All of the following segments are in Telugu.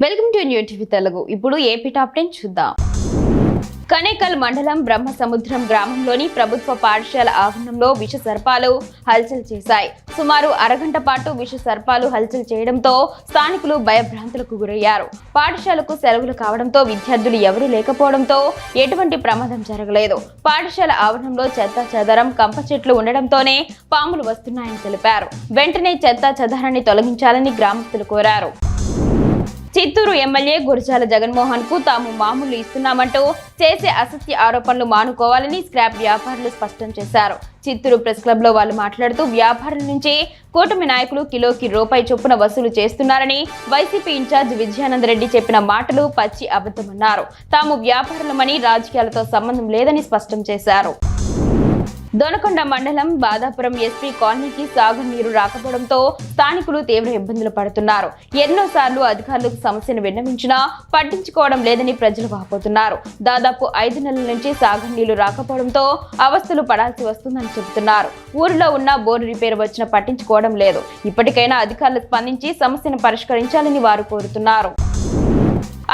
Welcome to new TV Telugu. ఇప్పుడు ఏపీ టాప్ 10 చూద్దాం. కనేకల్ మండలం బ్రహ్మసముద్రం గ్రామంలోని ప్రభుత్వ పాఠశాల ఆవరణంలో విష సర్పాలు హల్చల్ చేశాయి. సుమారు అరగంట పాటు విష సర్పాలు హల్చల్ చేయడంతో స్థానికులు భయభ్రాంతులకు గురయ్యారు. పాఠశాలకు సెలవులు కావడంతో విద్యార్థులు ఎవరూ లేకపోవడంతో ఎటువంటి ప్రమాదం జరగలేదు. పాఠశాల ఆవరణంలో చెత్త చెదరం, కంప చెట్లు ఉండడంతోనే పాములు వస్తున్నాయని తెలిపారు. వెంటనే చెత్త చెదారాన్ని తొలగించాలని గ్రామస్తులు కోరారు. చిత్తూరు ఎమ్మెల్యే గురజాల జగన్మోహన్ కు తాము మామూలు ఇస్తున్నామంటూ చేసే అసత్య ఆరోపణలు మానుకోవాలని స్క్రాప్ వ్యాపారులు స్పష్టం చేశారు. చిత్తూరు ప్రెస్ క్లబ్ లో వాళ్ళు మాట్లాడుతూ వ్యాపారుల నుంచి కూటమి నాయకులు కిలోకి రూపాయి చొప్పున వసూలు చేస్తున్నారని వైసీపీ ఇన్ఛార్జ్ విజయానంద్ రెడ్డి చెప్పిన మాటలు పచ్చి అబద్ధమన్నారు. తాము వ్యాపారులమని రాజకీయాలతో సంబంధం లేదని స్పష్టం చేశారు. దొనకొండ మండలం బాదాపురం ఎస్పీ కాలనీకి సాగునీరు రాకపోవడంతో స్థానికులు తీవ్ర ఇబ్బందులు పడుతున్నారు. ఎన్నోసార్లు అధికారులకు సమస్యను విన్నవించినా పట్టించుకోవడం లేదని ప్రజలు వాపోతున్నారు. దాదాపు 5 నెలల నుంచి సాగునీళ్లు రాకపోవడంతో అవస్థలు పడాల్సి వస్తుందని చెబుతున్నారు. ఊరిలో ఉన్న బోరు రిపేర్ వచ్చినా పట్టించుకోవడం లేదు. ఇప్పటికైనా అధికారులు స్పందించి సమస్యను పరిష్కరించాలని వారు కోరుతున్నారు.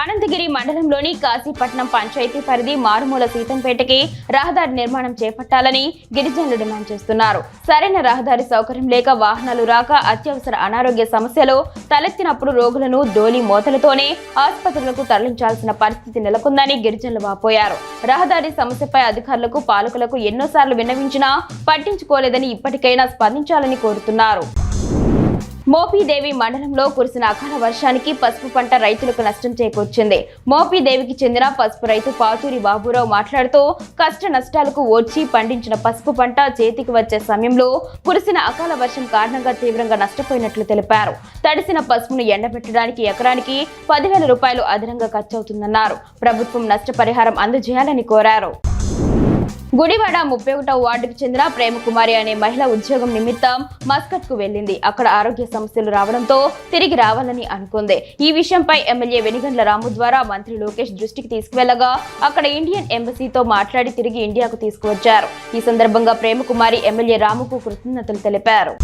అనంతగిరి మండలంలోని కాశీపట్నం పంచాయతీ పరిధి మారుమూల సీతంపేటకి రహదారి నిర్మాణం చేపట్టాలని గిరిజనులు డిమాండ్ చేస్తున్నారు. సరైన రహదారి సౌకర్యం లేక వాహనాలు రాక అత్యవసర అనారోగ్య సమస్యలు తలెత్తినప్పుడు రోగులను డోలీ మోతలతోనే ఆసుపత్రులకు తరలించాల్సిన పరిస్థితి నెలకొందని గిరిజనులు వాపోయారు. రహదారి సమస్యపై అధికారులకు, పాలకులకు ఎన్నోసార్లు విన్నవించినా పట్టించుకోలేదని ఇప్పటికైనా స్పందించాలని కోరుతున్నారు. మోపిదేవి మండలంలో కురిసిన అకాల వర్షానికి పసుపు పంట రైతులకు నష్టం చేకూర్చింది. మోపిదేవికి చెందిన పసుపు రైతు పాతూరి బాబురావు మాట్లాడుతూ కష్ట నష్టాలకు ఓడ్చి పండించిన పసుపు పంట చేతికి వచ్చే సమయంలో కురిసిన అకాల వర్షం కారణంగా తీవ్రంగా నష్టపోయినట్లు తెలిపారు. తడిసిన పసుపును ఎండబెట్టడానికి ఎకరానికి 10,000 రూపాయలు అదనంగా ఖర్చవుతుందన్నారు. ప్రభుత్వం నష్టపరిహారం అందజేయాలని కోరారు. గుడివాడ 31వ వార్డుకు చెందిన ప్రేమకుమారి అనే మహిళ ఉద్యోగం నిమిత్తం మస్కట్ కు వెళ్లింది. అక్కడ ఆరోగ్య సమస్యలు రావడంతో తిరిగి రావాలని అనుకుంది. ఈ విషయంపై ఎమ్మెల్యే వెనిగండ్ల రాము ద్వారా మంత్రి లోకేష్ దృష్టికి తీసుకువెళ్లగా అక్కడ ఇండియన్ ఎంబసీతో మాట్లాడి తిరిగి ఇండియాకు తీసుకువచ్చారు. ఈ సందర్భంగా ప్రేమకుమారి ఎమ్మెల్యే రాముకు కృతజ్ఞతలు తెలిపారు.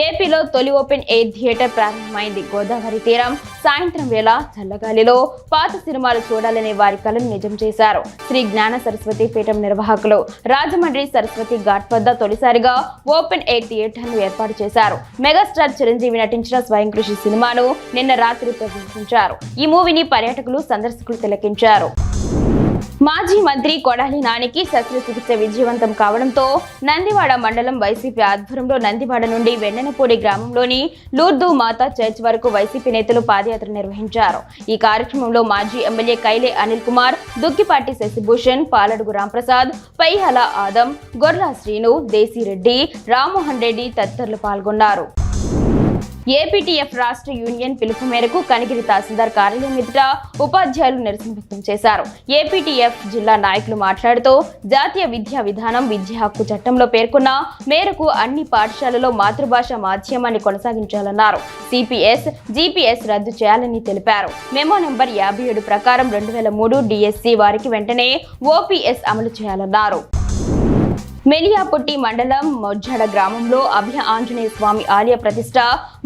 ఏపీలో తొలి ఓపెన్ ఎయిర్ థియేటర్ ప్రారంభమైంది. గోదావరి తీరం, సాయంత్రం వేళ చల్లగాలిలో పాత సినిమాలు చూడాలనే వారి కలను నిజం చేశారు. శ్రీ జ్ఞాన సరస్వతి పీఠం నిర్వాహకులు రాజమండ్రి సరస్వతి ఘాట్ వద్ద తొలిసారిగా ఓపెన్ ఎయిర్ థియేటర్ ను ఏర్పాటు చేశారు. మెగాస్టార్ చిరంజీవి నటించిన స్వయం కృషి సినిమాను నిన్న రాత్రి ప్రదర్శించారు. ఈ మూవీని పర్యాటకులు, సందర్శకులు తిలకించారు. మాజీ మంత్రి కొడాలి నానికి శస్త్రచికిత్స విజయవంతం కావడంతో నందివాడ మండలం వైసీపీ ఆధ్వర్యంలో నందివాడ నుండి వెన్నెనపూడి గ్రామంలోని లూర్దు మాతా చర్చ్ వరకు వైసీపీ నేతలు పాదయాత్ర నిర్వహించారు. ఈ కార్యక్రమంలో మాజీ ఎమ్మెల్యే కైలే అనిల్ కుమార్, దుక్కిపాటి శశిభూషణ్, పాలడుగు రాంప్రసాద్, పైహల ఆదం, గొర్లా శ్రీను, దేశిరెడ్డి, రామ్మోహన్ రెడ్డి తదితరులు పాల్గొన్నారు. ఏపీటీఎఫ్ రాష్ట్ర యూనియన్ పిలుపు మేరకు కనిగిరి తహసీల్దార్ కార్యాలయం ఎదుట ఉపాధ్యాయులు నిరసన వ్యక్తం చేశారు. ఏపీటీఎఫ్ జిల్లా నాయకులు మాట్లాడుతూ జాతీయ విద్యా విధానం, విద్యా హక్కు చట్టంలో పేర్కొన్న మేరకు అన్ని పాఠశాలలో మాతృభాష మాధ్యమాన్ని కొనసాగించాలన్నారు. సిపిఎస్, జిపిఎస్ రద్దు చేయాలని తెలిపారు. మెమో నెంబర్ 57 ప్రకారం 2003 డిఎస్సి వారికి వెంటనే ఓపీఎస్ అమలు చేయాలన్నారు. మెలియాపుట్టి మండలం మొజ్జాడ గ్రామంలో అభయ ఆంజనేయ స్వామి ఆలయ ప్రతిష్ట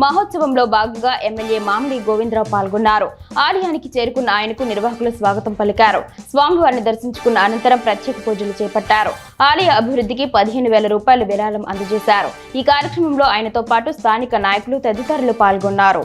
మహోత్సవంలో భాగంగా ఎమ్మెల్యే మామిడి గోవిందరావు పాల్గొన్నారు. ఆలయానికి చేరుకున్న ఆయనకు నిర్వాహకులు స్వాగతం పలికారు. స్వామివారిని దర్శించుకున్న అనంతరం ప్రత్యేక పూజలు చేపట్టారు. ఆలయ అభివృద్ధికి 15,000 రూపాయలు విరాళం అందజేశారు. ఈ కార్యక్రమంలో ఆయనతో పాటు స్థానిక నాయకులు తదితరులు పాల్గొన్నారు.